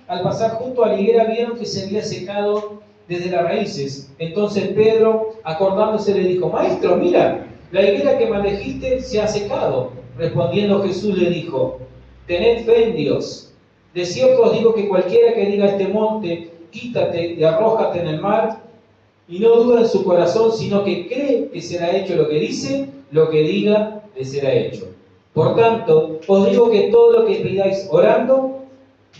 al pasar junto a la higuera vieron que se había secado desde las raíces. Entonces Pedro, acordándose, le dijo: Maestro, mira, la higuera que maldijiste se ha secado. Respondiendo Jesús le dijo: Tened fe en Dios. De cierto os digo que cualquiera que diga a este monte: quítate y arrójate en el mar, y no duda en su corazón, sino que cree que será hecho lo que dice, lo que diga le será hecho. Por tanto, os digo que todo lo que pidáis orando,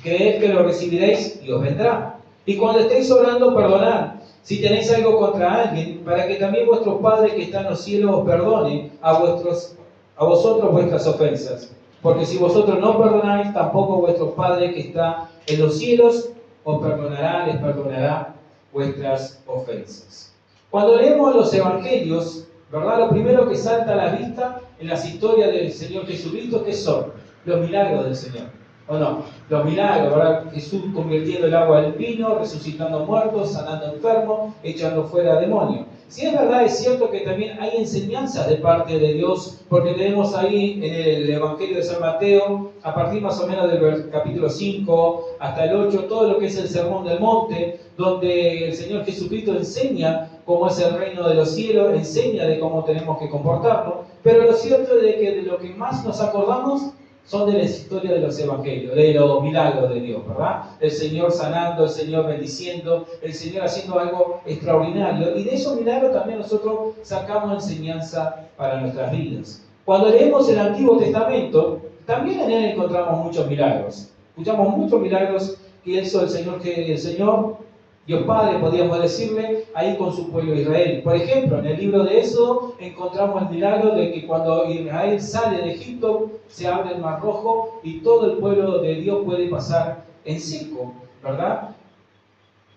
creed que lo recibiréis y os vendrá. Y cuando estéis orando, perdonad si tenéis algo contra alguien, para que también vuestro Padre que está en los cielos os perdone a vosotros vuestras ofensas. Porque si vosotros no perdonáis, tampoco vuestro Padre que está en los cielos os perdonará, les perdonará vuestras ofensas. Cuando leemos los evangelios, ¿verdad? Lo primero que salta a la vista en las historias del Señor Jesucristo, ¿qué son? Los milagros del Señor. ¿O no? Los milagros, ¿verdad? Jesús convirtiendo el agua en vino, resucitando muertos, sanando enfermos, echando fuera demonios. Si es verdad, es cierto que también hay enseñanzas de parte de Dios, porque tenemos ahí en el Evangelio de San Mateo, a partir más o menos del capítulo 5 hasta el 8, todo lo que es el Sermón del Monte, donde el Señor Jesucristo enseña cómo es el reino de los cielos, enseña de cómo tenemos que comportarnos, pero lo cierto es de que de lo que más nos acordamos son de las historias de los evangelios, de los milagros de Dios, ¿verdad? El Señor sanando, el Señor bendiciendo, el Señor haciendo algo extraordinario. Y de esos milagros también nosotros sacamos enseñanza para nuestras vidas. Cuando leemos el Antiguo Testamento, también en él encontramos muchos milagros. Escuchamos muchos milagros que hizo el Señor, Dios Padre, podríamos decirle, ahí con su pueblo Israel. Por ejemplo, en el libro de Éxodo encontramos el milagro de que cuando Israel sale de Egipto, se abre el Mar Rojo y todo el pueblo de Dios puede pasar en seco, ¿verdad?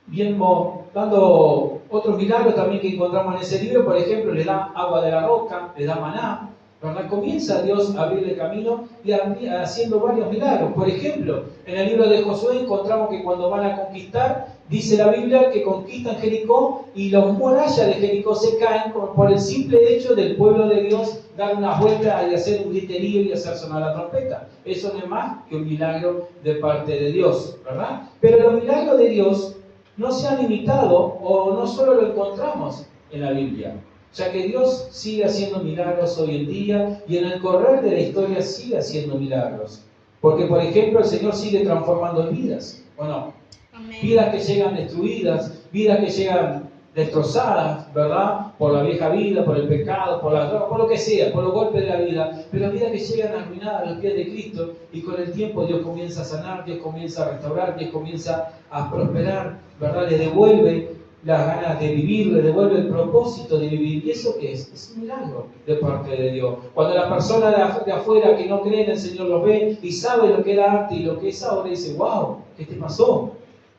Viendo, dando otros milagros también que encontramos en ese libro, por ejemplo, le da agua de la roca, le da maná, ¿verdad? Comienza Dios a abrirle camino y haciendo varios milagros. Por ejemplo, en el libro de Josué encontramos que cuando van a conquistar, dice la Biblia que conquistan Jericó y las murallas de Jericó se caen por el simple hecho del pueblo de Dios dar una vuelta y hacer un griterío y hacer sonar la trompeta. Eso no es más que un milagro de parte de Dios, ¿verdad? Pero los milagros de Dios no se han limitado o no solo lo encontramos en la Biblia, ya que Dios sigue haciendo milagros hoy en día y en el correr de la historia sigue haciendo milagros. Porque, por ejemplo, el Señor sigue transformando vidas, ¿o no? Amén. Vidas que llegan destruidas, vidas que llegan destrozadas, ¿verdad? Por la vieja vida, por el pecado, por la droga, por lo que sea, por los golpes de la vida, pero vidas que llegan arruinadas a los pies de Cristo y con el tiempo Dios comienza a sanar, Dios comienza a restaurar, Dios comienza a prosperar, ¿verdad? Le devuelve las ganas de vivir, le devuelve el propósito de vivir. ¿Y eso qué es? Es un milagro de parte de Dios. Cuando la persona de afuera que no cree en el Señor lo ve y sabe lo que era antes y lo que es ahora, dice: wow, ¿qué te pasó?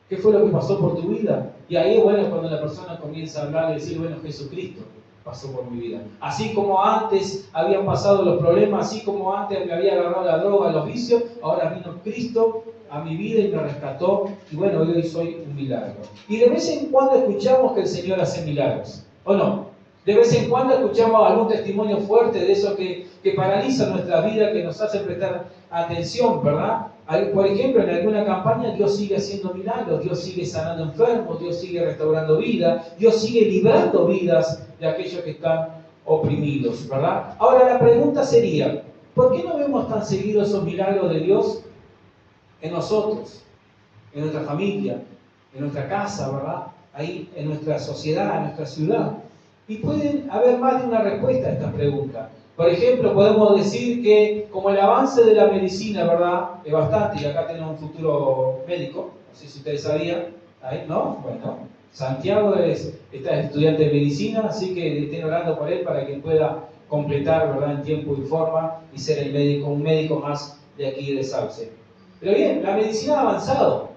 ¿Qué fue lo que pasó por tu vida? Y ahí, bueno, cuando la persona comienza a hablar y decir: bueno, Jesucristo pasó por mi vida. Así como antes habían pasado los problemas, así como antes me había agarrado la droga, los vicios, ahora vino Cristo a mi vida y me rescató, y bueno, hoy soy un milagro. Y de vez en cuando escuchamos que el Señor hace milagros, ¿o no? De vez en cuando escuchamos algún testimonio fuerte de eso que paraliza nuestra vida, que nos hace prestar atención, ¿verdad? Por ejemplo, en alguna campaña Dios sigue haciendo milagros, Dios sigue sanando enfermos, Dios sigue restaurando vidas, Dios sigue librando vidas de aquellos que están oprimidos, ¿verdad? Ahora la pregunta sería: ¿por qué no vemos tan seguido esos milagros de Dios en nosotros, en nuestra familia, en nuestra casa, ¿verdad? Ahí, en nuestra sociedad, en nuestra ciudad? Y pueden haber más de una respuesta a esta pregunta. Por ejemplo, podemos decir que como el avance de la medicina, ¿verdad?, es bastante, y acá tenemos un futuro médico, no sé si ustedes sabían, ¿ahí? ¿No? Bueno, Santiago está estudiante de medicina, así que estén orando por él para que pueda completar, ¿verdad?, en tiempo y forma y ser el médico, un médico más de aquí de Sauce. Pero bien, la medicina ha avanzado.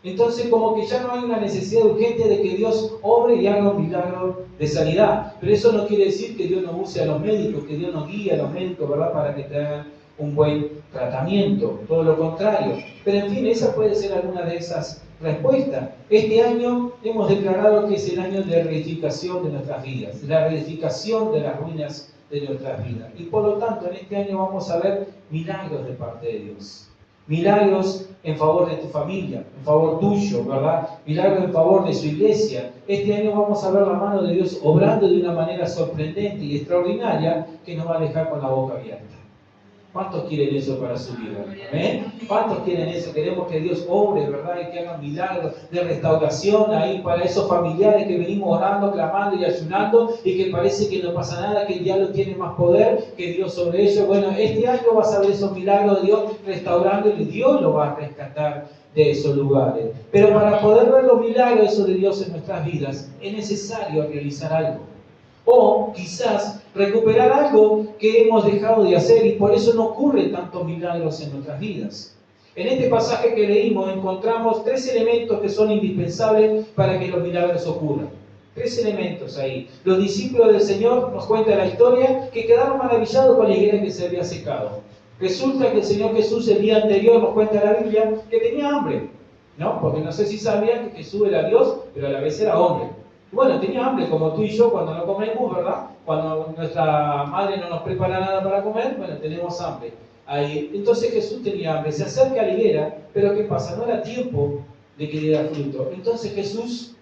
Entonces, como que ya no hay una necesidad urgente de que Dios obre y haga un milagro de sanidad. Pero eso no quiere decir que Dios no use a los médicos, que Dios no guíe a los médicos, ¿verdad?, para que tengan un buen tratamiento. Todo lo contrario. Pero en fin, esa puede ser alguna de esas respuestas. Este año hemos declarado que es el año de reedificación de nuestras vidas, la reedificación de las ruinas de nuestras vidas. Y por lo tanto, en este año vamos a ver milagros de parte de Dios. Milagros en favor de tu familia, en favor tuyo, ¿verdad? Milagros en favor de su iglesia. Este año vamos a ver la mano de Dios obrando de una manera sorprendente y extraordinaria que nos va a dejar con la boca abierta. ¿Cuántos quieren eso para su vida? ¿Amén? ¿Cuántos quieren eso? Queremos que Dios obre, ¿verdad? Y que haga milagros de restauración ahí para esos familiares que venimos orando, clamando y ayunando y que parece que no pasa nada, que el diablo tiene más poder que Dios sobre ellos. Bueno, este año vas a ver esos milagros de Dios restaurando y Dios lo va a rescatar de esos lugares. Pero para poder ver los milagros de Dios en nuestras vidas es necesario realizar algo. O quizás recuperar algo que hemos dejado de hacer y por eso no ocurren tantos milagros en nuestras vidas. En este pasaje que leímos encontramos 3 elementos que son indispensables para que los milagros ocurran. 3 elementos ahí. Los discípulos del Señor, nos cuenta la historia, que quedaron maravillados con la higuera que se había secado. Resulta que el Señor Jesús el día anterior, nos cuenta la Biblia, que tenía hambre, ¿no? Porque no sé si sabían que Jesús era Dios, pero a la vez era hombre. Bueno, tenía hambre como tú y yo cuando no comemos, ¿verdad? Cuando nuestra madre no nos prepara nada para comer, bueno, tenemos hambre. Ahí. Entonces Jesús tenía hambre, se acerca a la higuera, pero ¿qué pasa? No era tiempo de que diera fruto. Entonces Jesús,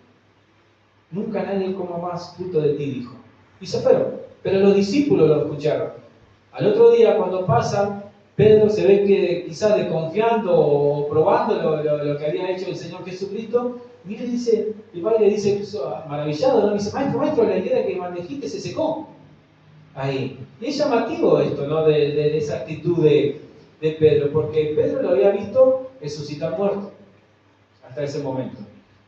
nunca nadie coma más fruto de ti, dijo. Y se fueron, pero los discípulos lo escucharon. Al otro día, cuando pasan, Pedro se ve que quizás desconfiando o probando lo que había hecho el Señor Jesucristo. Mire, dice, el padre le dice, maravillado, ¿no? Dice, maestro, la higuera que maldijiste se secó. Ahí. Y es llamativo esto, ¿no? De esa actitud de Pedro, porque Pedro lo había visto resucitar muerto hasta ese momento.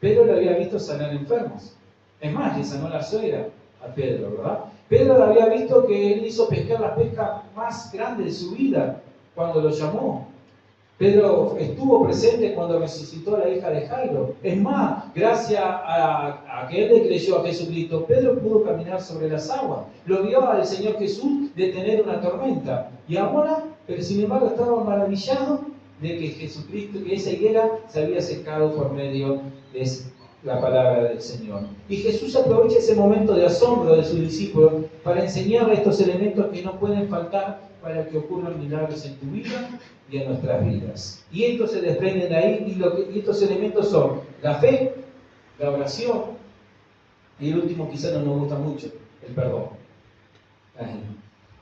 Pedro lo había visto sanar enfermos. Es más, le sanó la suegra a Pedro, ¿verdad? Pedro lo había visto que él hizo pescar la pesca más grande de su vida cuando lo llamó. Pedro estuvo presente cuando resucitó a la hija de Jairo. Es más, gracias a que él le creyó a Jesucristo, Pedro pudo caminar sobre las aguas. Lo vio al Señor Jesús detener una tormenta. Y ahora, pero sin embargo, estaba maravillado de que Jesucristo, que esa higuera se había secado por medio de la palabra del Señor. Y Jesús aprovecha ese momento de asombro de sus discípulos para enseñarle estos elementos que no pueden faltar para que ocurran milagros en tu vida y en nuestras vidas. Y estos se desprenden de ahí, y estos elementos son la fe, la oración, y el último quizás no nos gusta mucho, el perdón.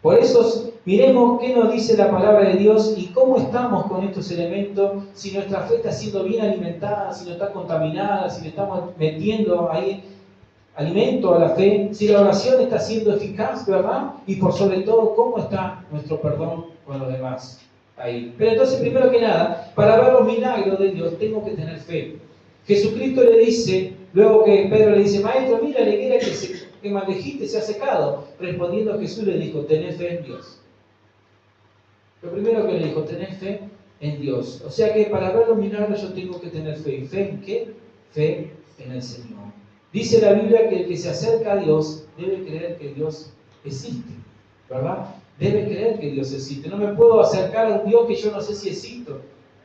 Por eso, miremos qué nos dice la palabra de Dios y cómo estamos con estos elementos, si nuestra fe está siendo bien alimentada, si no está contaminada, si le estamos metiendo ahí alimento a la fe, si la oración está siendo eficaz, ¿verdad? Y por sobre todo, ¿cómo está nuestro perdón con los demás? Ahí. Pero entonces, primero que nada, para ver los milagros de Dios, tengo que tener fe. Jesucristo le dice, luego que Pedro le dice, maestro, mira la higuera que maldijiste se ha secado. Respondiendo Jesús le dijo, tened fe en Dios. Lo primero que le dijo, tened fe en Dios. O sea que para ver los milagros yo tengo que tener fe. ¿Y fe en qué? Fe en el Señor. Dice la Biblia que el que se acerca a Dios debe creer que Dios existe, ¿verdad? Debe creer que Dios existe. No me puedo acercar a un Dios que yo no sé si existo.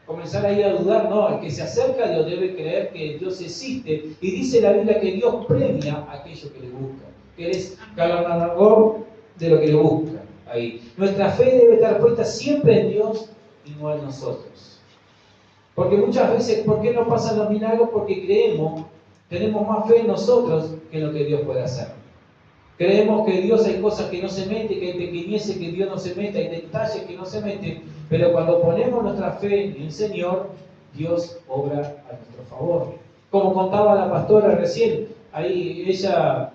Comenzar ahí a dudar, no, el que se acerca a Dios debe creer que Dios existe. Y dice la Biblia que Dios premia a aquello que le busca, que es galardonador de lo que le busca. Ahí. Nuestra fe debe estar puesta siempre en Dios y no en nosotros. Porque muchas veces, ¿por qué no pasan los milagros? Porque tenemos más fe en nosotros que en lo que Dios puede hacer. Creemos que Dios hay cosas que no se meten, que hay pequeñeces que Dios no se mete, hay detalles que no se meten, pero cuando ponemos nuestra fe en el Señor, Dios obra a nuestro favor. Como contaba la pastora recién, ahí ella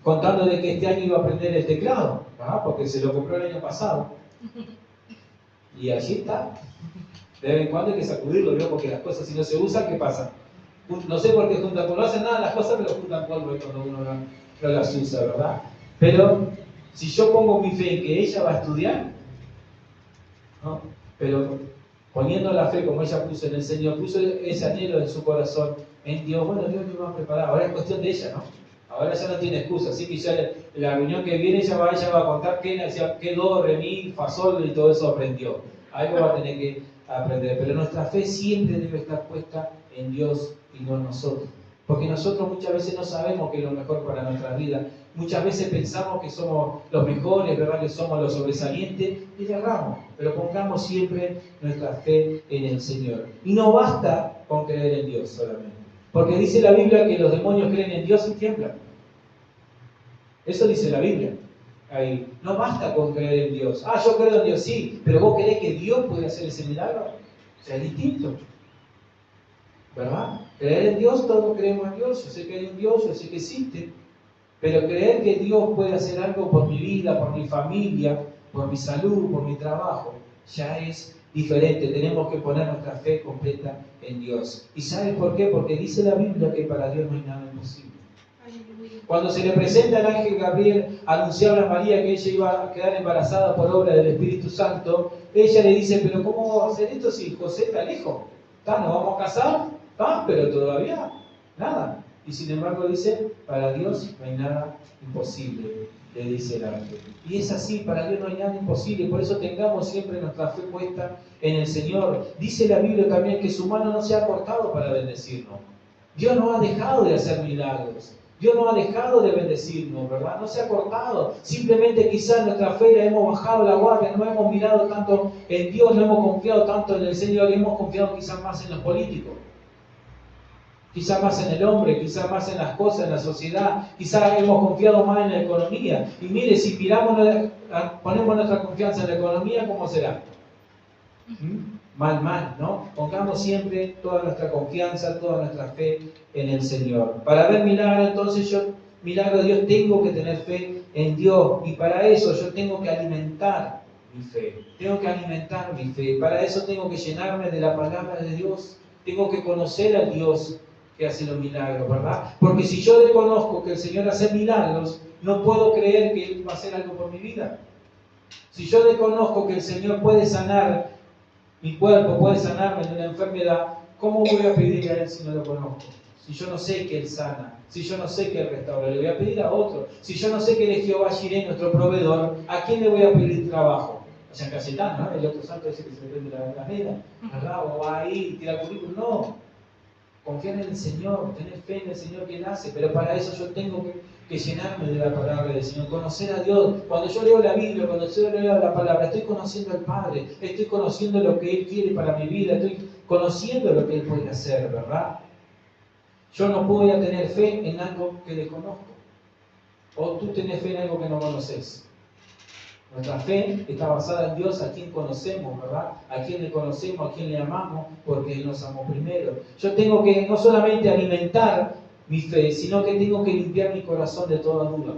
contando de que este año iba a aprender el teclado, ¿verdad? Porque se lo compró el año pasado. Y allí está. De vez en cuando hay que sacudirlo, ¿no? Porque las cosas si no se usan, ¿qué pasa? No sé por qué juntan, no hacen nada las cosas, pero juntan polvo cuando uno no las usa, ¿verdad? Pero si yo pongo mi fe en que ella va a estudiar, ¿no? Pero poniendo la fe como ella puso en el Señor, puso ese anhelo en su corazón, en Dios, bueno, Dios me va a preparar. Ahora es cuestión de ella, ¿no? Ahora ya no tiene excusa, así que ya en la reunión que viene ella va a contar qué do, re, mi, fa, sol y todo eso aprendió. Algo va a tener que aprender, pero nuestra fe siempre debe estar puesta en Dios y no en nosotros. Porque nosotros muchas veces no sabemos qué es lo mejor para nuestra vida. Muchas veces pensamos que somos los mejores, ¿verdad? Que somos los sobresalientes y erramos. Pero pongamos siempre nuestra fe en el Señor. Y no basta con creer en Dios solamente. Porque dice la Biblia que los demonios creen en Dios y tiemblan. Eso dice la Biblia. Ahí. No basta con creer en Dios. Ah, yo creo en Dios, sí. Pero vos creés que Dios puede hacer ese milagro. O sea, es distinto. ¿Verdad? Creer en Dios, todos creemos en Dios. Yo sé que hay un Dios, yo sé que existe. Pero creer que Dios puede hacer algo por mi vida, por mi familia, por mi salud, por mi trabajo, ya es diferente. Tenemos que poner nuestra fe completa en Dios. ¿Y sabes por qué? Porque dice la Biblia que para Dios no hay nada imposible. Cuando se le presenta al ángel Gabriel a anunciarle a María que ella iba a quedar embarazada por obra del Espíritu Santo, ella le dice, pero ¿cómo va a hacer esto si José está lejos? ¿Nos vamos a casar? Pero todavía nada. Y sin embargo dice, para Dios no hay nada imposible, le dice el ángel. Y es así, para Dios no hay nada imposible, por eso tengamos siempre nuestra fe puesta en el Señor. Dice la Biblia también que su mano no se ha cortado para bendecirnos. Dios no ha dejado de hacer milagros. Dios no ha dejado de bendecirnos, ¿verdad? No se ha cortado. Simplemente quizás nuestra fe la hemos bajado la guardia, no hemos mirado tanto en Dios, no hemos confiado tanto en el Señor y hemos confiado quizás más en los políticos. Quizás más en el hombre, quizás más en las cosas, en la sociedad, quizás hemos confiado más en la economía. Y mire, si ponemos nuestra confianza en la economía, ¿cómo será? Mal, ¿no? Pongamos siempre toda nuestra confianza, toda nuestra fe en el Señor. Para ver milagro, entonces milagro de Dios, tengo que tener fe en Dios. Y para eso yo tengo que alimentar mi fe. Tengo que alimentar mi fe. Para eso tengo que llenarme de la palabra de Dios. Tengo que conocer a Dios que hace los milagros, ¿verdad? Porque si yo reconozco que el Señor hace milagros, no puedo creer que Él va a hacer algo por mi vida. Si yo reconozco que el Señor puede sanar mi cuerpo, puede sanarme de una enfermedad, ¿cómo voy a pedirle a Él si no lo conozco? Si yo no sé que Él sana, si yo no sé que Él restaura, le voy a pedir a otro. Si yo no sé que Él es Jehová Jireh, nuestro proveedor, ¿a quién le voy a pedir trabajo? A San Cayetano, ¿no? El otro santo dice que se le prende la vela, ¿verdad? O va ahí, tira currículum. No. Confiar en el Señor, tener fe en el Señor que Él hace, pero para eso yo tengo que llenarme de la palabra del Señor, conocer a Dios. Cuando yo leo la Biblia, cuando yo leo la palabra, estoy conociendo al Padre, estoy conociendo lo que Él quiere para mi vida, estoy conociendo lo que Él puede hacer, ¿verdad? Yo no voy a tener fe en algo que desconozco, o tú tenés fe en algo que no conoces. Nuestra fe está basada en Dios, a quien conocemos, ¿verdad? A quien le conocemos, a quien le amamos, porque Él nos amó primero. Yo tengo que no solamente alimentar mi fe, sino que tengo que limpiar mi corazón de toda duda.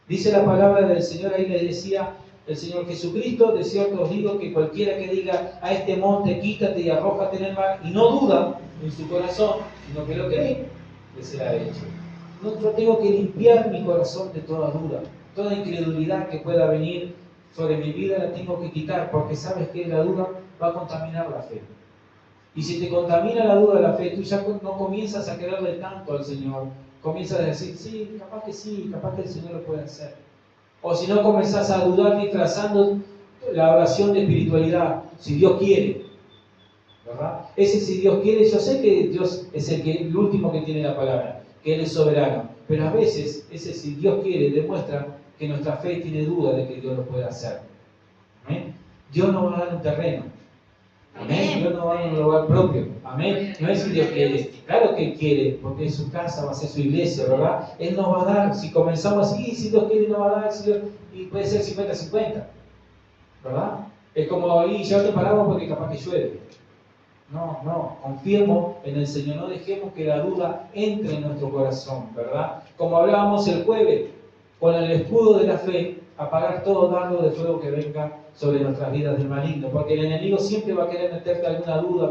Dice la palabra del Señor, ahí le decía el Señor Jesucristo, de cierto os digo que cualquiera que diga a este monte, quítate y arrójate en el mar, y no duda en su corazón, sino que lo cree, le será hecho. No, yo tengo que limpiar mi corazón de toda duda. Toda incredulidad que pueda venir sobre mi vida la tengo que quitar, porque sabes que la duda va a contaminar la fe. Y si te contamina la duda de la fe, tú ya no comienzas a quererle tanto al Señor. Comienzas a decir, sí, capaz que el Señor lo puede hacer. O si no, comenzás a dudar disfrazando la oración de espiritualidad, si Dios quiere. ¿Verdad? Ese si Dios quiere, yo sé que Dios es el último que tiene la palabra, que Él es soberano. Pero a veces, ese si Dios quiere, demuestra que nuestra fe tiene duda de que Dios lo puede hacer. ¿Amén? Dios nos va a dar un terreno. ¿Amén? Dios nos va a dar un lugar propio. Amén. No es si Dios quiere. Claro que Él quiere, porque es su casa, va a ser su iglesia, ¿verdad? Él nos va a dar, si comenzamos así, si Dios quiere, nos va a dar, y puede ser 50-50. ¿Verdad? Es como, y ya te paramos porque capaz que llueve. No, confiemos en el Señor, no dejemos que la duda entre en nuestro corazón, ¿verdad? Como hablábamos el jueves, con el escudo de la fe, apagar todo dardo de fuego que venga sobre nuestras vidas del maligno, porque el enemigo siempre va a querer meterte alguna duda,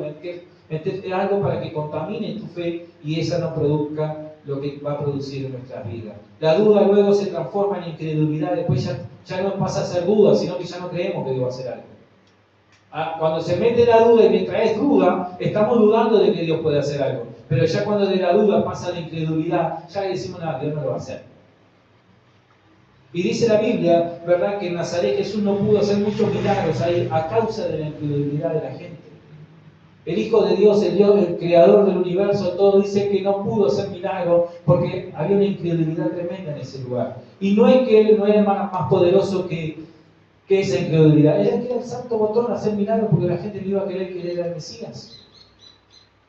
meterte algo para que contamine tu fe y esa no produzca lo que va a producir en nuestras vidas. La duda luego se transforma en incredulidad, después ya no pasa a ser duda, sino que ya no creemos que Dios va a hacer algo. Cuando se mete la duda y mientras es duda, estamos dudando de que Dios puede hacer algo. Pero ya cuando de la duda pasa a la incredulidad, ya le decimos, nada, Dios no lo va a hacer. Y dice la Biblia, ¿verdad?, que en Nazaret Jesús no pudo hacer muchos milagros ahí a causa de la incredulidad de la gente. El Hijo de Dios, el Dios, el Creador del universo, todo, dice que no pudo hacer milagro porque había una incredulidad tremenda en ese lugar. Y no es que Él no era más poderoso que esa incredulidad. Era que era el santo botón hacer milagros porque la gente no iba a creer que Él era el Mesías.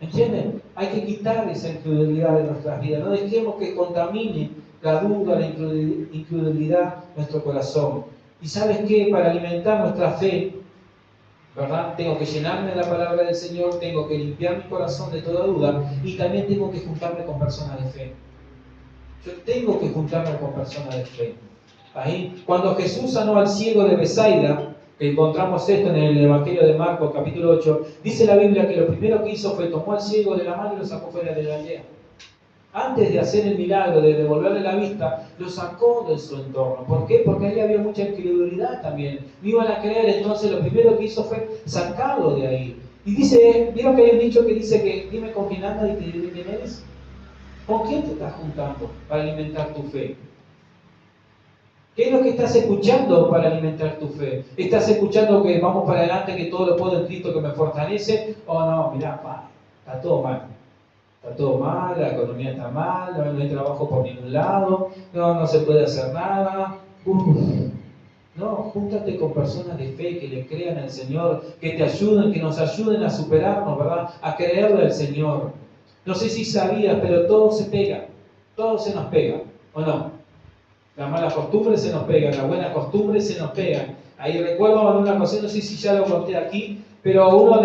¿Entienden? Hay que quitar esa incredulidad de nuestras vidas. No dejemos que contamine la duda, la incredulidad nuestro corazón. ¿Y sabes qué? Para alimentar nuestra fe, ¿verdad? Tengo que llenarme de la palabra del Señor, tengo que limpiar mi corazón de toda duda y también tengo que juntarme con personas de fe. Yo tengo que juntarme con personas de fe. Ahí, cuando Jesús sanó al ciego de Betsaida, que encontramos esto en el Evangelio de Marcos, capítulo 8, dice la Biblia que lo primero que hizo fue tomó al ciego de la mano y lo sacó fuera de la aldea. Antes de hacer el milagro, de devolverle la vista, lo sacó de su entorno. ¿Por qué? Porque ahí había mucha incredulidad también. No iban a creer, entonces lo primero que hizo fue sacarlo de ahí. Y dice, ¿vieron que hay un dicho que dice que dime con quién andas y te diré quién eres? ¿Con quién te estás juntando para alimentar tu fe? ¿Qué es lo que estás escuchando para alimentar tu fe? ¿Estás escuchando que vamos para adelante, que todo lo puedo en Cristo que me fortalece? ¿O no, mirá, está todo mal? Está todo mal, la economía está mal, no hay trabajo por ningún lado, no se puede hacer nada. No, júntate con personas de fe que le crean al Señor, que te ayuden, que nos ayuden a superarnos, ¿verdad? A creerle al Señor. No sé si sabías, pero todo se pega, todo se nos pega, ¿o no? Las malas costumbres se nos pegan, las buenas costumbres se nos pegan. Ahí recuerdo en una ocasión, no sé si ya lo conté aquí, pero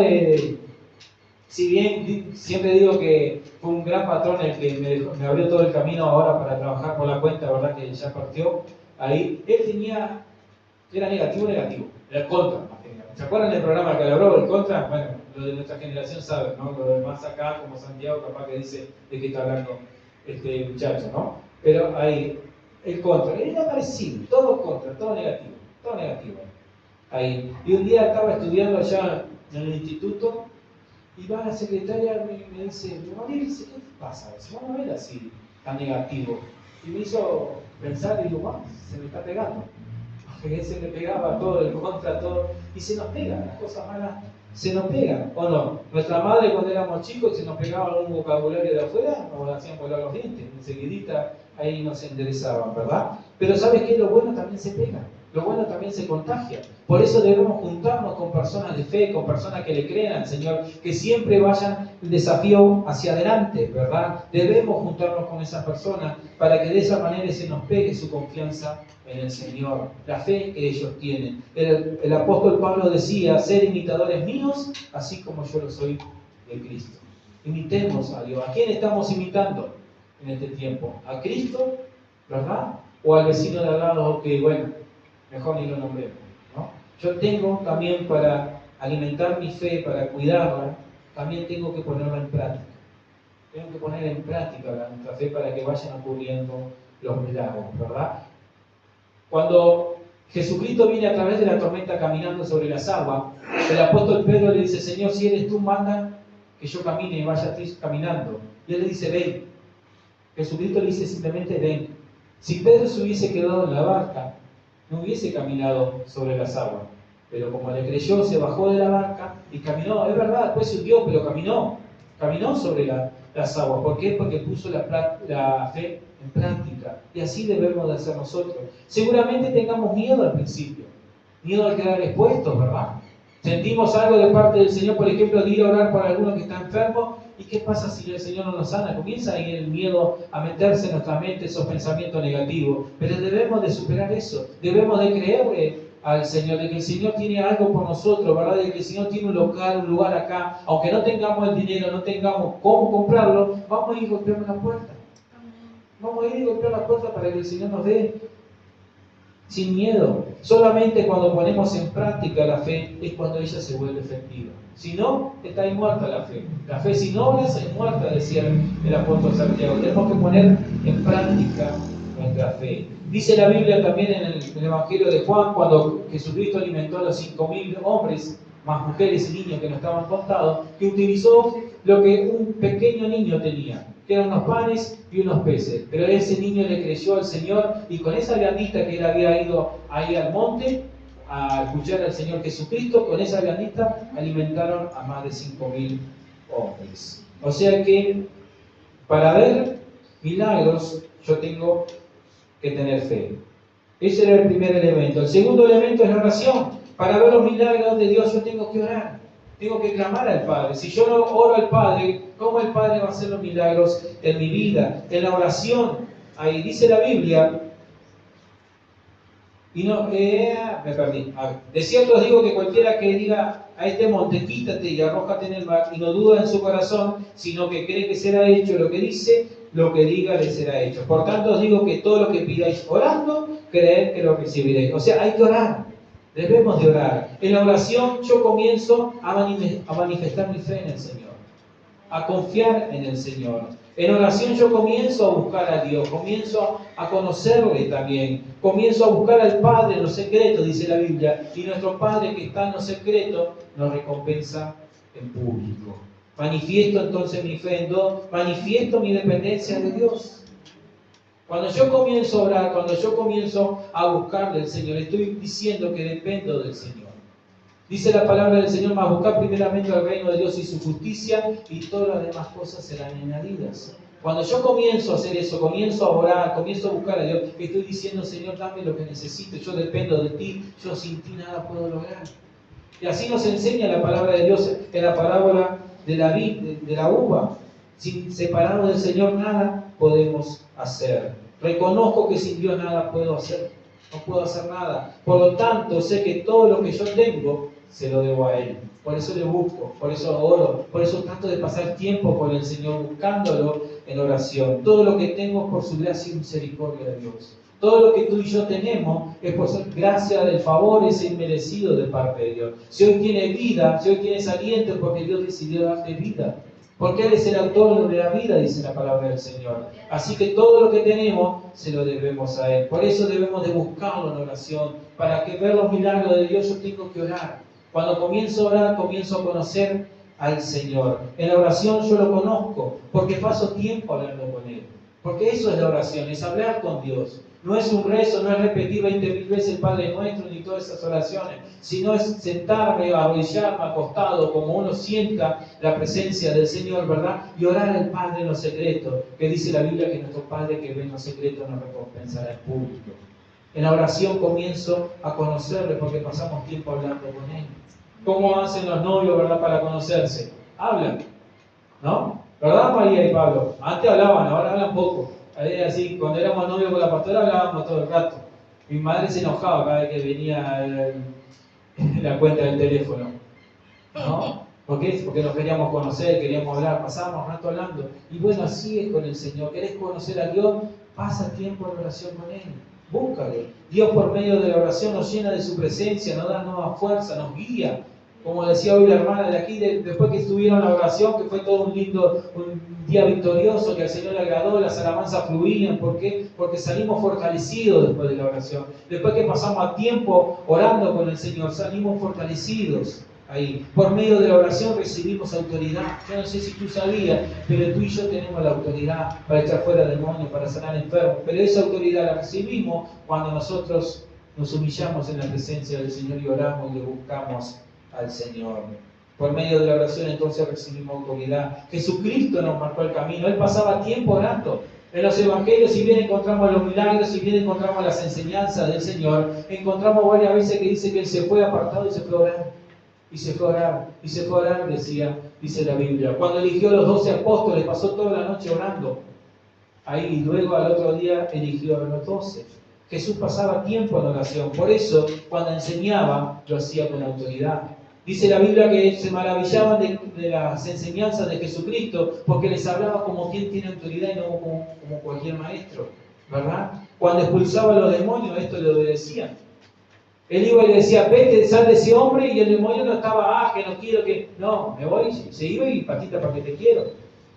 si bien siempre digo que fue un gran patrón el que me abrió todo el camino ahora para trabajar por la cuenta, ¿verdad? Que ya partió ahí, él era negativo, era contra más que negativo. ¿Se acuerdan del programa que habló el contra? Bueno, lo de nuestra generación sabe, ¿no? Lo demás acá, como Santiago, capaz que dice de qué está hablando este muchacho, ¿no? Pero ahí, el contra, era parecido, todo contra, todo negativo. Ahí. Y un día estaba estudiando allá en el instituto y va la secretaria y me dice, María, ¿qué te pasa? Vamos a ver así, tan negativo. Y me hizo pensar y digo, se me está pegando. Porque se me pegaba todo, el contra, todo. Y se nos pegan, las cosas malas se nos pegan, ¿o no? Nuestra madre cuando éramos chicos y se nos pegaba algún vocabulario de afuera, nos hacían volar los dientes. Enseguidita ahí nos enderezaban, ¿verdad? Pero ¿sabes qué? Lo bueno también se pega. Lo bueno también se contagia. Por eso debemos juntarnos con personas de fe, con personas que le crean al Señor, que siempre vayan el desafío hacia adelante, ¿verdad? Debemos juntarnos con esas personas para que de esa manera se nos pegue su confianza en el Señor, la fe que ellos tienen. El apóstol Pablo decía, ser imitadores míos, así como yo lo soy de Cristo. Imitemos a Dios. ¿A quién estamos imitando en este tiempo? ¿A Cristo? ¿Verdad? ¿O al vecino de al lado que, bueno, mejor ni lo nombremos, ¿no? Yo tengo también para alimentar mi fe, para cuidarla, también tengo que ponerla en práctica. Tengo que poner en práctica nuestra fe para que vayan ocurriendo los milagros, ¿verdad? Cuando Jesucristo viene a través de la tormenta caminando sobre las aguas, el apóstol Pedro le dice, Señor, si eres tú, manda que yo camine y vaya a ti caminando. Y él le dice, ven. Jesucristo le dice simplemente, ven. Si Pedro se hubiese quedado en la barca, no hubiese caminado sobre las aguas. Pero como le creyó, se bajó de la barca y caminó. Es verdad, después se hundió, pero caminó. Caminó sobre las aguas. ¿Por qué? Porque puso la fe en práctica. Y así debemos de hacer nosotros. Seguramente tengamos miedo al principio. Miedo al quedar expuestos, ¿verdad? Sentimos algo de parte del Señor, por ejemplo, de ir a orar por alguno que está enfermo. ¿Y qué pasa si el Señor no nos sana? Comienza ahí el miedo a meterse en nuestra mente, esos pensamientos negativos. Pero debemos de superar eso. Debemos de creerle al Señor, de que el Señor tiene algo por nosotros, ¿verdad? De que el Señor tiene un lugar acá. Aunque no tengamos el dinero, no tengamos cómo comprarlo, vamos a ir y golpeamos la puerta. Vamos a ir y golpear la puerta para que el Señor nos dé sin miedo. Solamente cuando ponemos en práctica la fe es cuando ella se vuelve efectiva. Si no, está ahí muerta la fe. La fe sin obras es muerta, decía el apóstol Santiago. Tenemos que poner en práctica nuestra fe. Dice la Biblia también en el Evangelio de Juan, cuando Jesucristo alimentó a los 5.000 hombres, más mujeres y niños que no estaban contados, que utilizó lo que un pequeño niño tenía, que eran unos panes y unos peces. Pero ese niño le creyó al Señor y con esa grandista que él había ido ahí al monte, a escuchar al Señor Jesucristo, con esa viandita alimentaron a más de 5.000 hombres. O sea que para ver milagros yo tengo que tener fe. Ese era el primer elemento. El segundo elemento es la oración. Para ver los milagros de Dios yo tengo que orar. Tengo que clamar al Padre. Si yo no oro al Padre, ¿cómo el Padre va a hacer los milagros en mi vida? En la oración. Ahí dice la Biblia. Y no, me perdí. De cierto os digo que cualquiera que diga a este monte, quítate y arrójate en el mar, y no duda en su corazón, sino que cree que será hecho lo que dice, lo que diga le será hecho. Por tanto os digo que todo lo que pidáis orando, creed que lo recibiréis. O sea, hay que orar. Debemos de orar. En la oración yo comienzo a manifestar mi fe en el Señor, a confiar en el Señor. En oración yo comienzo a buscar a Dios, comienzo a conocerle también, comienzo a buscar al Padre en lo secreto, dice la Biblia, y nuestro Padre que está en lo secreto nos recompensa en público. Manifiesto entonces mi fe en Dios, manifiesto mi dependencia de Dios. Cuando yo comienzo a orar, cuando yo comienzo a buscar del Señor, estoy diciendo que dependo del Señor. Dice la palabra del Señor, mas buscar primeramente el reino de Dios y su justicia, y todas las demás cosas serán añadidas. Cuando yo comienzo a hacer eso, comienzo a orar, comienzo a buscar a Dios, estoy diciendo, Señor, dame lo que necesito, yo dependo de ti, yo sin ti nada puedo lograr. Y así nos enseña la palabra de Dios en la parábola de la vid, de la uva. Sin separarnos del Señor nada podemos hacer. Reconozco que sin Dios nada puedo hacer. No puedo hacer nada. Por lo tanto, sé que todo lo que yo tengo se lo debo a Él. Por eso le busco, por eso oro, por eso trato de pasar tiempo con el Señor buscándolo en oración. Todo lo que tengo es por su gracia y misericordia de Dios. Todo lo que tú y yo tenemos es por ser gracia del favor ese inmerecido de parte de Dios. Si hoy tiene vida, si hoy tienes aliento, es porque Dios decidió darte vida. Porque Él es el autor de la vida, dice la palabra del Señor. Así que todo lo que tenemos se lo debemos a Él. Por eso debemos de buscarlo en oración. Para que ver los milagros de Dios yo tengo que orar. Cuando comienzo a orar, comienzo a conocer al Señor. En la oración yo lo conozco, porque paso tiempo hablando con Él. Porque eso es la oración, es hablar con Dios. No es un rezo, no es repetir 20.000 veces el Padre Nuestro ni todas esas oraciones, sino es sentarme, arrodillarme, acostado, como uno sienta la presencia del Señor, ¿verdad? Y orar al Padre en lo secreto, que dice la Biblia que nuestro Padre que ve en lo secreto nos recompensará en público. En la oración comienzo a conocerle porque pasamos tiempo hablando con Él. ¿Cómo hacen los novios, verdad, para conocerse? Hablan, ¿no? ¿Verdad, María y Pablo? Antes hablaban, ahora hablan poco. Así, cuando éramos novios con la pastora hablábamos todo el rato. Mi madre se enojaba cada vez que venía la cuenta del teléfono. ¿No? ¿Por qué? Porque nos queríamos conocer, queríamos hablar, pasábamos rato hablando. Y bueno, así es con el Señor. ¿Querés conocer a Dios? Pasa tiempo en oración con Él. Búscale. Dios por medio de la oración nos llena de su presencia, nos da nueva fuerza, nos guía. Como decía hoy la hermana de aquí, después que estuvieron en la oración, que fue todo un día victorioso, que al Señor le agradó, las alabanzas fluían. ¿Por qué? Porque salimos fortalecidos después de la oración. Después que pasamos a tiempo orando con el Señor, salimos fortalecidos. Ahí, por medio de la oración recibimos autoridad. Yo no sé si tú sabías, pero tú y yo tenemos la autoridad para echar fuera demonios, para sanar enfermos. Pero esa autoridad la recibimos cuando nosotros nos humillamos en la presencia del Señor y oramos y le buscamos al Señor. Por medio de la oración entonces recibimos autoridad. Jesucristo nos marcó el camino. Él pasaba tiempo orando. En los evangelios, si bien encontramos los milagros, si bien encontramos las enseñanzas del Señor, encontramos varias veces que dice que Él se fue apartado y se fue a orar. Y se fue a orar, y se fue a orar, dice la Biblia. Cuando eligió a los 12 apóstoles, pasó toda la noche orando. Ahí, y luego al otro día eligió a los 12. Jesús pasaba tiempo en oración. Por eso, cuando enseñaba, lo hacía con autoridad. Dice la Biblia que se maravillaban de las enseñanzas de Jesucristo, porque les hablaba como quien tiene autoridad y no como cualquier maestro, ¿verdad? Cuando expulsaba a los demonios, esto le obedecían. Él iba y le decía, vete, sal de ese hombre, y el demonio no estaba, que no quiero que... No, me voy, se iba y patita para que te quiero,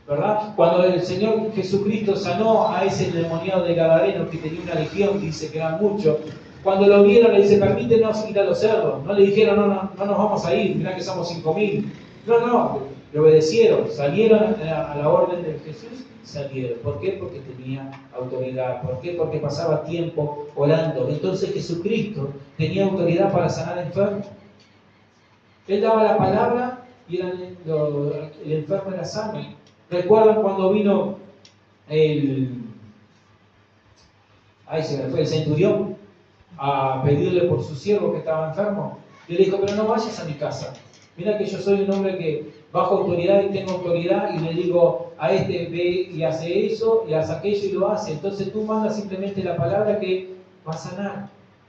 ¿verdad? Cuando el Señor Jesucristo sanó a ese endemoniado de Gadareno que tenía una legión, dice que eran muchos, cuando lo vieron le dice, permítenos ir a los cerdos. No le dijeron, no nos vamos a ir, mirá que somos 5.000. No, le obedecieron, salieron a la orden de Jesús, salieron. ¿Por qué? Porque tenía autoridad. ¿Por qué? Porque pasaba tiempo orando. Entonces Jesucristo tenía autoridad para sanar enfermos. Él daba la palabra y el enfermo era sano. ¿Recuerdan cuando vino se me fue el centurión a pedirle por su siervo que estaba enfermo? Y le dijo, pero no vayas a mi casa. Mira que yo soy un hombre que bajo autoridad y tengo autoridad y le digo a este ve y hace eso y hace aquello y lo hace. Entonces tú mandas simplemente la palabra que va a sanar.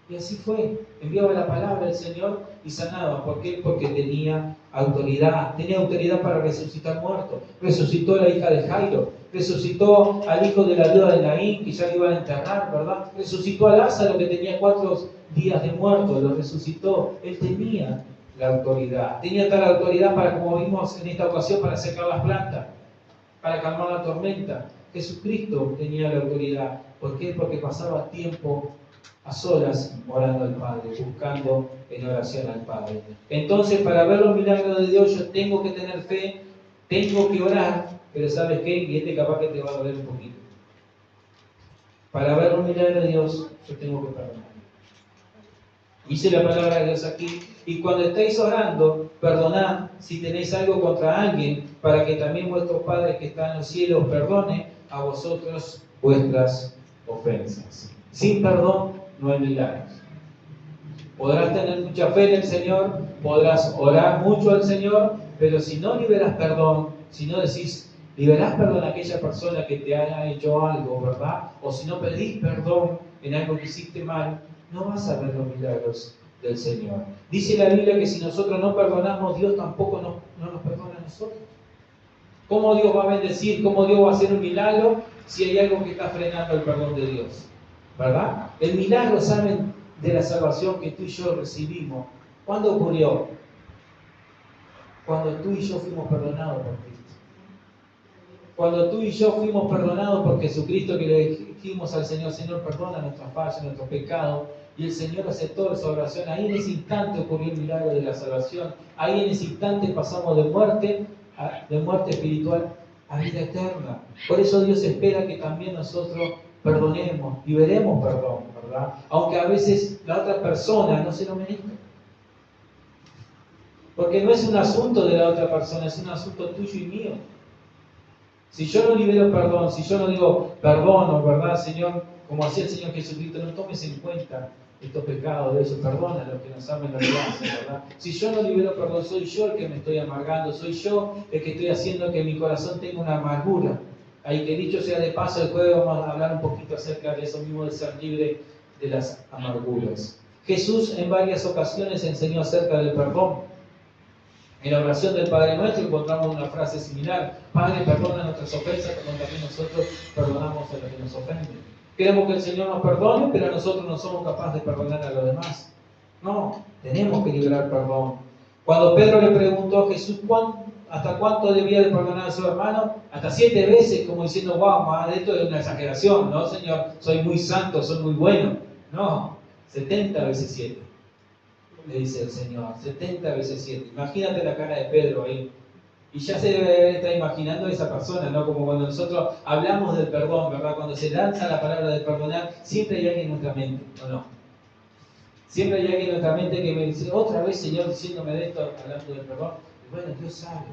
Y así fue. Enviaba la palabra del Señor y sanaba. ¿Por qué? Porque tenía autoridad. Tenía autoridad para resucitar muertos. Resucitó a la hija de Jairo. Resucitó al hijo de la viuda de Naín, que ya lo iban a enterrar, ¿verdad? Resucitó a Lázaro, que tenía 4 días de muerto. Lo resucitó. Él tenía la autoridad. Tenía tal autoridad para, como vimos en esta ocasión, para secar las plantas, para calmar la tormenta. Jesucristo tenía la autoridad. ¿Por qué? Porque pasaba tiempo a solas orando al Padre, buscando en oración al Padre. Entonces, para ver los milagros de Dios, yo tengo que tener fe, tengo que orar, pero ¿sabes qué? Y capaz que te va a doler un poquito. Para ver los milagros de Dios, yo tengo que perdonar. Dice la palabra de Dios aquí, y cuando estéis orando, perdonad si tenéis algo contra alguien, para que también vuestro Padre que está en los cielos perdone a vosotros vuestras ofensas. Sin perdón no hay milagros. Podrás tener mucha fe en el Señor, podrás orar mucho al Señor, pero si no liberas perdón, si no decís, liberás perdón a aquella persona que te haya hecho algo, ¿verdad? O si no pedís perdón en algo que hiciste mal, no vas a ver los milagros del Señor. Dice la Biblia que si nosotros no perdonamos, Dios tampoco no nos perdona a nosotros. ¿Cómo Dios va a bendecir? ¿Cómo Dios va a hacer un milagro si hay algo que está frenando el perdón de Dios? ¿Verdad? El milagro, ¿saben? De la salvación que tú y yo recibimos. ¿Cuándo ocurrió? Cuando tú y yo fuimos perdonados por Cristo. Cuando tú y yo fuimos perdonados por Jesucristo, que le dijimos al Señor, Señor, perdona nuestras fallas, nuestros pecados, y el Señor aceptó esa oración. Ahí en ese instante ocurrió el milagro de la salvación. Ahí en ese instante pasamos de muerte espiritual a vida eterna. Por eso Dios espera que también nosotros perdonemos, liberemos perdón, ¿verdad? Aunque a veces la otra persona no se lo merezca. Porque no es un asunto de la otra persona, es un asunto tuyo y mío. Si yo no libero perdón, si yo no digo perdono, ¿verdad, Señor? Como hacía el Señor Jesucristo, no tomes en cuenta estos pecados de ellos, perdona a los que nos aman, ¿verdad? Si yo no libero perdón, soy yo el que me estoy amargando, soy yo el que estoy haciendo que mi corazón tenga una amargura. Ahí que dicho sea de paso, el jueves vamos a hablar un poquito acerca de eso mismo, de ser libre de las amarguras. Jesús en varias ocasiones enseñó acerca del perdón. En la oración del Padre Nuestro encontramos una frase similar: Padre, perdona nuestras ofensas como también nosotros perdonamos a los que nos ofenden. Queremos que el Señor nos perdone, pero nosotros no somos capaces de perdonar a los demás. No, tenemos que liberar perdón. Cuando Pedro le preguntó a Jesús hasta cuánto debía de perdonar a su hermano, hasta 7 veces, como diciendo, wow, esto es una exageración, ¿no, Señor? Soy muy santo, soy muy bueno. No, 70 veces 7. Le dice el Señor, 70 veces 7. Imagínate la cara de Pedro ahí. Y ya se debe estar imaginando a esa persona, ¿no? Como cuando nosotros hablamos del perdón, ¿verdad? Cuando se lanza la palabra de perdonar, siempre hay alguien en nuestra mente, ¿o no? Siempre hay alguien en nuestra mente que me dice, otra vez, Señor, diciéndome de esto, hablando del perdón. Y bueno, Dios sabe.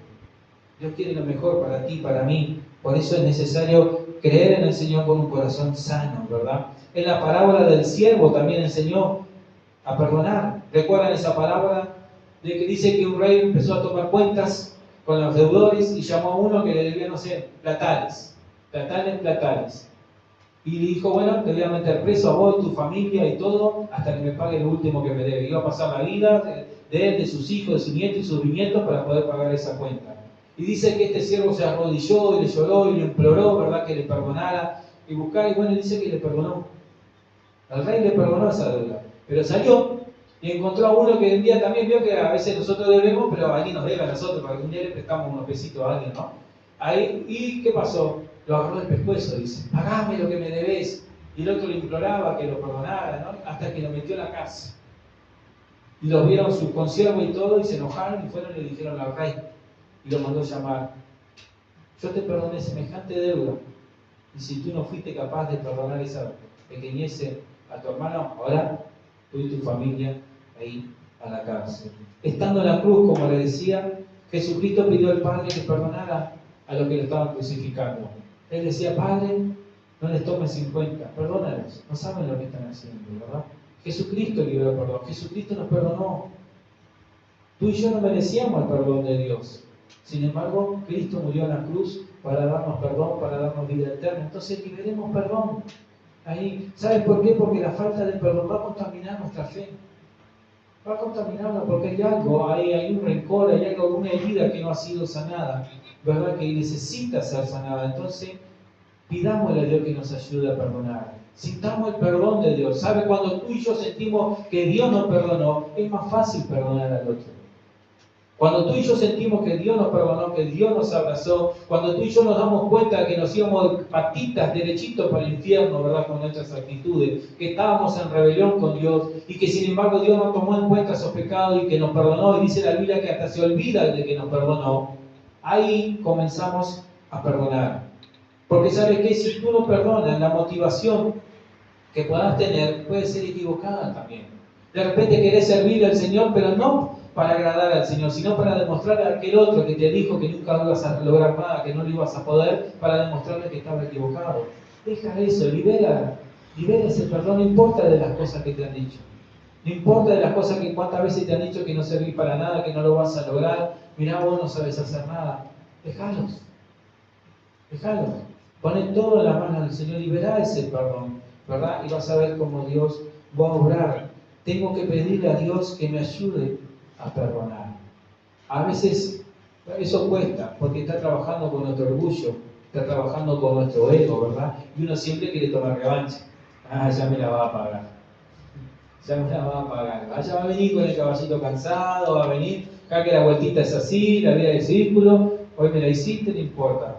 Dios quiere lo mejor para ti, para mí. Por eso es necesario creer en el Señor con un corazón sano, ¿verdad? En la parábola del siervo también enseñó a perdonar. ¿Recuerdan esa palabra de que dice que un rey empezó a tomar cuentas con los deudores y llamó a uno que le debía, no sé, platales? Y le dijo, bueno, te voy a meter preso a vos, tu familia y todo, hasta que me pague lo último que me debe. Iba a pasar la vida de él, de sus hijos, de sus nietos y sus bisnietos para poder pagar esa cuenta. Y dice que este siervo se arrodilló y le lloró y le imploró, ¿verdad?, que le perdonara y buscara. Y bueno, dice que le perdonó. Al rey le perdonó esa deuda. Pero salió y encontró a uno que un día también vio que a veces nosotros debemos, pero alguien nos debe a nosotros, porque un día le prestamos unos pesitos a alguien, ¿no? Ahí, ¿y qué pasó? Lo agarró del pescuezo, dice, pagame lo que me debes. Y el otro le imploraba que lo perdonara, ¿no? Hasta que lo metió en la casa. Y los vieron sus consiervos y todo, y se enojaron y fueron y le dijeron al rey. y lo mandó llamar. Yo te perdoné semejante deuda, y si tú no fuiste capaz de perdonar esa pequeñez a tu hermano, ahora tú y tu familia ahí a la cárcel. Estando en la cruz, como le decía, Jesucristo pidió al Padre que perdonara a los que lo estaban crucificando. Él decía: Padre, no les tomes en cuenta, perdónalos, no saben lo que están haciendo, ¿verdad? Jesucristo liberó perdón, Jesucristo nos perdonó. Tú y yo no merecíamos el perdón de Dios. Sin embargo, Cristo murió en la cruz para darnos perdón, para darnos vida eterna. Entonces liberemos perdón. Ahí, ¿sabes por qué? Porque la falta de perdón va a contaminar nuestra fe. Va a contaminarla porque hay algo, hay un rencor, hay algo, alguna herida que no ha sido sanada, ¿verdad? Que necesita ser sanada. Entonces, pidámosle a Dios que nos ayude a perdonar. Sintamos el perdón de Dios. ¿Sabe? Cuando tú y yo sentimos que Dios nos perdonó, es más fácil perdonar al otro. Cuando tú y yo sentimos que Dios nos perdonó, que Dios nos abrazó, cuando tú y yo nos damos cuenta de que nos íbamos patitas derechitos para el infierno, ¿verdad? Con nuestras actitudes, que estábamos en rebelión con Dios y que sin embargo Dios no tomó en cuenta esos pecados y que nos perdonó, y dice la Biblia que hasta se olvida de que nos perdonó, ahí comenzamos a perdonar. Porque ¿sabes qué? Si tú no perdonas, la motivación que puedas tener puede ser equivocada también. De repente querés servirle al Señor, pero no para agradar al Señor, sino para demostrar a aquel otro que te dijo que nunca ibas a lograr nada, que no lo ibas a poder, para demostrarle que estaba equivocado. Deja eso, libera ese perdón, no importa de las cosas que te han dicho. No importa de las cosas que cuántas veces te han dicho que no servís para nada, que no lo vas a lograr. Mirá, vos no sabes hacer nada. Déjalos. Ponen todo en las manos del Señor, liberá ese perdón, ¿verdad? Y vas a ver cómo Dios va a obrar. Tengo que pedirle a Dios que me ayude a perdonar. A veces eso cuesta, porque está trabajando con nuestro orgullo, está trabajando con nuestro ego, ¿verdad? Y uno siempre quiere tomar revancha. Ya me la va a pagar. Ya va a venir con el caballito cansado, va a venir, acá que la vueltita es así, la vida del círculo, hoy me la hiciste, no importa.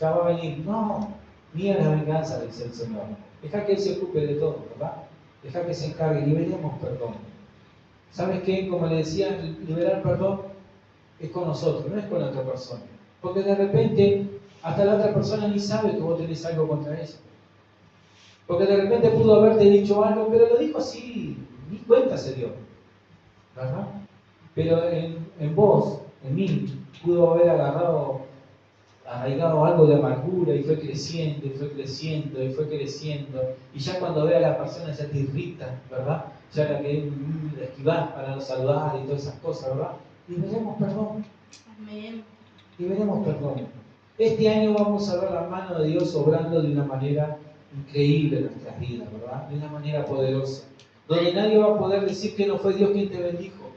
Ya va a venir. No, mía la venganza, dice el Señor. Deja que Él se ocupe de todo, ¿verdad? Deja que se encargue, liberemos perdón. ¿Sabes qué? Como le decía, liberar perdón es con nosotros, no es con la otra persona. Porque de repente, hasta la otra persona ni sabe que vos tenés algo contra ella. Porque de repente pudo haberte dicho algo, pero lo dijo así, ni cuenta se dio, ¿verdad? Pero en vos, en mí, pudo haber arraigado algo de amargura y fue creciendo, y fue creciendo, y fue creciendo. Y ya cuando ve a la persona ya te irrita, ¿verdad? Ya la que esquivar para no saludar y todas esas cosas, ¿verdad? Liberemos perdón. Amén. Liberemos perdón. Este año vamos a ver la mano de Dios obrando de una manera increíble en nuestras vidas, ¿verdad? De una manera poderosa. Donde nadie va a poder decir que no fue Dios quien te bendijo.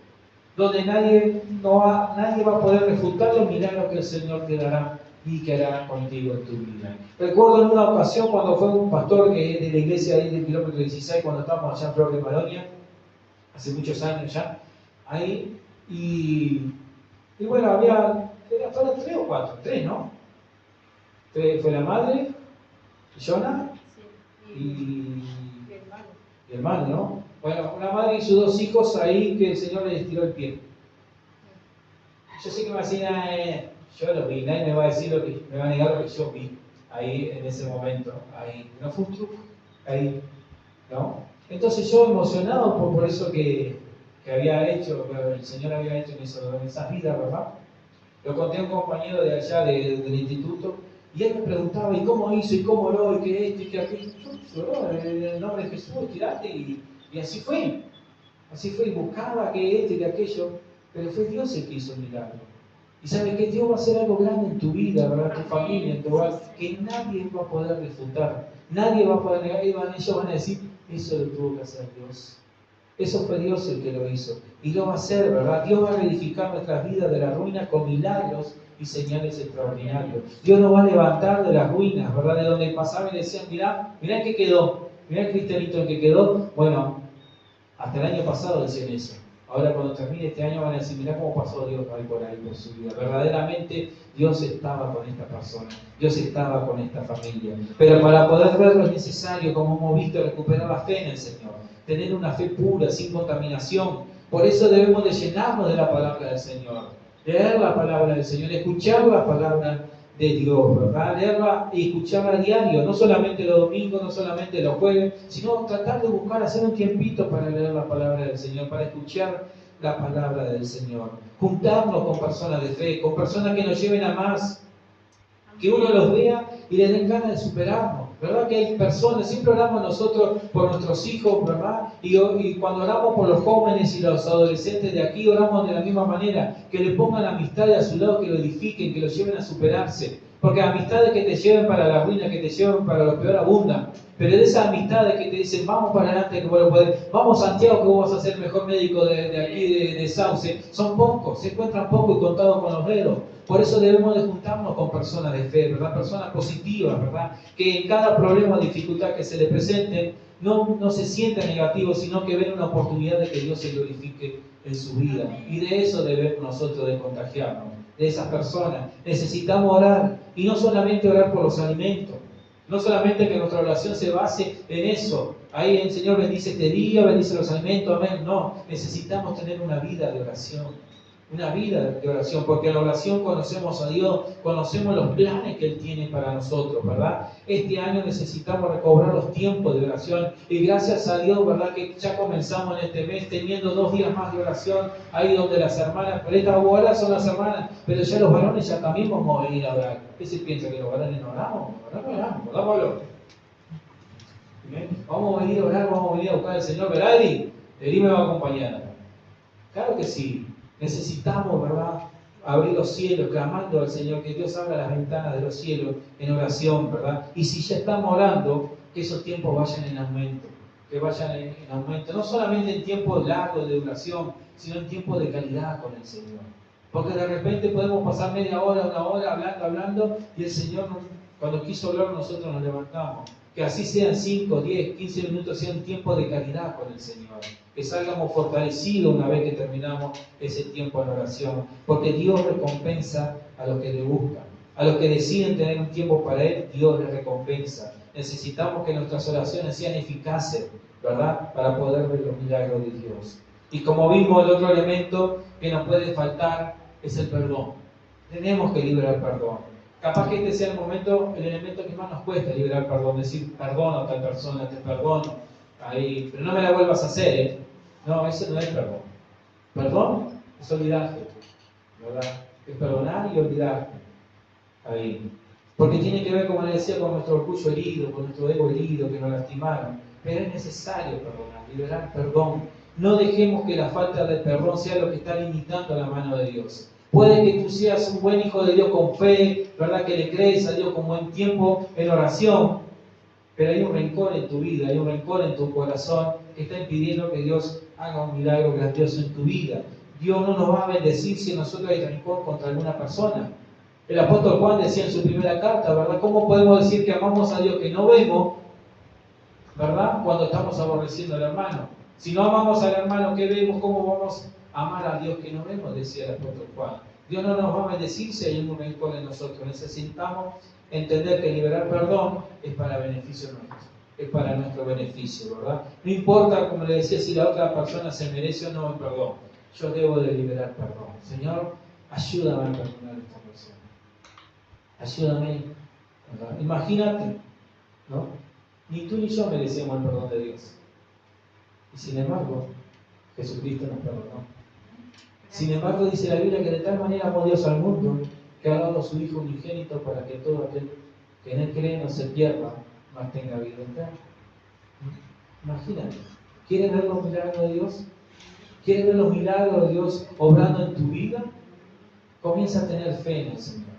Donde nadie va a poder refutar los milagros que el Señor te dará y que hará contigo en tu vida. Recuerdo en una ocasión cuando fue un pastor que es de la iglesia ahí del kilómetro 16, cuando estábamos allá en Flor de Maronia, hace muchos años ya, ahí, y bueno, fueron 3 o 4, 3, ¿no? Fue la madre, Jonah, y el hermano, ¿no? Bueno, una madre y sus 2 hijos ahí que el Señor les estiró el pie. Yo sé que me va a decir, yo lo vi, nadie me va a decir me va a negar lo que yo vi ahí en ese momento. Ahí, no fue un truco, ahí, ¿no? Entonces yo emocionado por eso que había hecho, que el Señor había hecho en esas vidas, ¿verdad? Lo conté a un compañero de allá del instituto, y él me preguntaba, ¿y cómo hizo? ¿Y cómo no? ¿Y qué esto? ¿Y qué aquello? Yo, en el nombre de Jesús, tirate, y así fue. Así fue, y buscaba que esto y que aquello, pero fue Dios el que hizo el milagro. Y sabe que Dios va a hacer algo grande en tu vida, ¿verdad? En tu familia, en tu hogar, que nadie va a poder refutar, nadie va a poder negar, ellos van a decir, eso lo tuvo que hacer Dios. Eso fue Dios el que lo hizo. Y lo va a hacer, ¿verdad? Dios va a reedificar nuestras vidas de la ruina con milagros y señales extraordinarios. Dios nos va a levantar de las ruinas, ¿verdad? De donde pasaban y decían, mirá en qué quedó, mirá el cristianito en qué quedó. Bueno, hasta el año pasado decían eso. Ahora cuando termine este año van a decir, mirá cómo pasó Dios ahí por su vida. Verdaderamente Dios estaba con esta persona, Dios estaba con esta familia. Pero para poder verlo es necesario, como hemos visto, recuperar la fe en el Señor. Tener una fe pura, sin contaminación. Por eso debemos de llenarnos de la palabra del Señor. leer la palabra del Señor, escuchar la palabra de Dios, ¿verdad? Leerla y escucharla a diario, no solamente los domingos, no solamente los jueves, sino tratar de buscar, hacer un tiempito para leer la palabra del Señor, para escuchar la palabra del Señor. Juntarnos con personas de fe, con personas que nos lleven a más, que uno los vea y les den ganas de superarnos, ¿verdad? Que hay personas, siempre oramos nosotros por nuestros hijos, ¿verdad? Y cuando oramos por los jóvenes y los adolescentes de aquí, oramos de la misma manera, que le pongan amistades a su lado, que lo edifiquen, que lo lleven a superarse. Porque amistades que te lleven para la ruina, que te lleven para lo peor, abundan. Pero de esas amistades que te dicen, vamos para adelante, que vos lo podés, vamos Santiago, que vos vas a ser el mejor médico de aquí, de Sauce, son pocos, se encuentran pocos y contados con los dedos. Por eso debemos de juntarnos con personas de fe, ¿verdad? Personas positivas, ¿verdad? Que en cada problema o dificultad que se le presente no se sienta negativo, sino que ven una oportunidad de que Dios se glorifique en su vida. Y de eso debemos nosotros de contagiarnos, de esas personas. Necesitamos orar, y no solamente orar por los alimentos, no solamente que nuestra oración se base en eso. Ahí el Señor bendice este día, bendice los alimentos, amén. No, necesitamos tener una vida de oración. Una vida de oración, porque en la oración conocemos a Dios, conocemos los planes que Él tiene para nosotros, ¿verdad? Este año necesitamos recobrar los tiempos de oración y gracias a Dios, ¿verdad? Que ya comenzamos en este mes teniendo 2 días más de oración, ahí donde las hermanas, pero estas horas son las hermanas, pero ya los varones ya también vamos a venir a orar. ¿Qué se piensa que los varones no oramos? Oramos, ¿verdad? Vamos a venir a orar, vamos a venir a buscar al Señor. Veradi, Eri me va a acompañar. Claro que sí. Necesitamos, ¿verdad?, abrir los cielos, clamando al Señor, que Dios abra las ventanas de los cielos en oración, ¿verdad? Y si ya estamos orando, que esos tiempos vayan en aumento, que vayan en aumento, no solamente en tiempos largos de oración, sino en tiempos de calidad con el Señor. Porque de repente podemos pasar media hora, 1 hora hablando, y el Señor, cuando quiso hablar, nosotros nos levantamos. Que así sean 5, 10, 15 minutos, sean tiempos de calidad con el Señor. Que salgamos fortalecidos una vez que terminamos ese tiempo en oración. Porque Dios recompensa a los que le buscan. A los que deciden tener un tiempo para Él, Dios les recompensa. Necesitamos que nuestras oraciones sean eficaces, ¿verdad? Para poder ver los milagros de Dios. Y como vimos, el otro elemento que nos puede faltar es el perdón. Tenemos que liberar perdón. Capaz que este sea el elemento que más nos cuesta liberar perdón, decir perdono a tal persona, te perdono, ahí, pero no me la vuelvas a hacer, ¿eh? No, eso no es perdón. Perdón es olvidarte, ¿verdad? Es perdonar y olvidarte, ahí. Porque tiene que ver, como les decía, con nuestro orgullo herido, con nuestro ego herido, que nos lastimaron. Pero es necesario perdonar, liberar perdón. No dejemos que la falta de perdón sea lo que está limitando la mano de Dios. Puede que tú seas un buen hijo de Dios con fe, ¿verdad? Que le crees a Dios con buen tiempo en oración, pero hay un rencor en tu vida, hay un rencor en tu corazón que está impidiendo que Dios haga un milagro grandioso en tu vida. Dios no nos va a bendecir si nosotros hay rencor contra alguna persona. El apóstol Juan decía en su primera carta, ¿verdad? ¿Cómo podemos decir que amamos a Dios que no vemos, ¿verdad? Cuando estamos aborreciendo al hermano. Si no amamos al hermano que vemos, ¿cómo vamos amar a Dios que no vemos? Decía el apóstol Juan. Dios no nos va a bendecir si hay un rencor en nosotros. Necesitamos entender que liberar perdón es para beneficio nuestro. Es para nuestro beneficio, ¿verdad? No importa, como le decía, si la otra persona se merece o no el perdón. Yo debo de liberar perdón. Señor, ayúdame a perdonar a esta persona. Ayúdame, ¿verdad? Imagínate, ¿no? Ni tú ni yo merecemos el perdón de Dios. Y sin embargo, Jesucristo nos perdonó. Sin embargo, dice la Biblia que de tal manera amó Dios al mundo que ha dado a su Hijo unigénito para que todo aquel que en Él cree no se pierda, mas tenga vida eterna. Imagínate, ¿quieres ver los milagros de Dios? ¿Quieres ver los milagros de Dios obrando en tu vida? Comienza a tener fe en el Señor.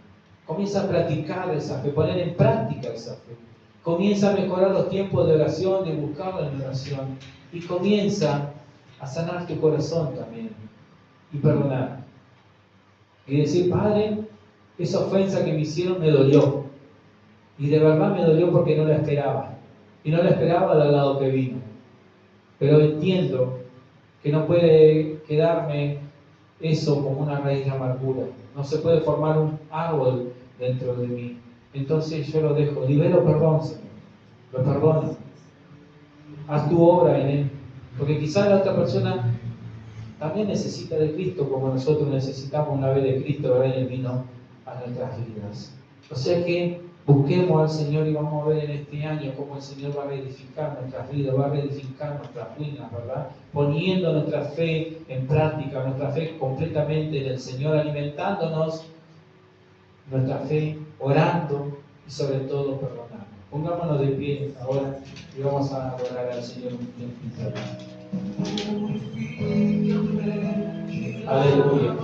Comienza a practicar esa fe, poner en práctica esa fe. Comienza a mejorar los tiempos de oración, de buscarlo en oración. Y comienza a sanar tu corazón también. Y perdonar. Y decir, Padre, esa ofensa que me hicieron me dolió. Y de verdad me dolió porque no la esperaba. Y no la esperaba del lado que vino. Pero entiendo que no puede quedarme eso como una raíz de amargura. No se puede formar un árbol dentro de mí. Entonces yo lo dejo. Libero perdón, Señor. Lo perdono. Haz tu obra en él. Porque quizás la otra persona también necesita de Cristo como nosotros necesitamos una vez de Cristo, ¿verdad? Y Él vino a nuestras vidas. O sea que busquemos al Señor y vamos a ver en este año cómo el Señor va a reedificar nuestras vidas, va a reedificar nuestras ruinas, ¿verdad? Poniendo nuestra fe en práctica, nuestra fe completamente en el Señor, alimentándonos nuestra fe, orando y sobre todo perdonando. Pongámonos de pie ahora y vamos a adorar al Señor un tiempo interno. Aleluya.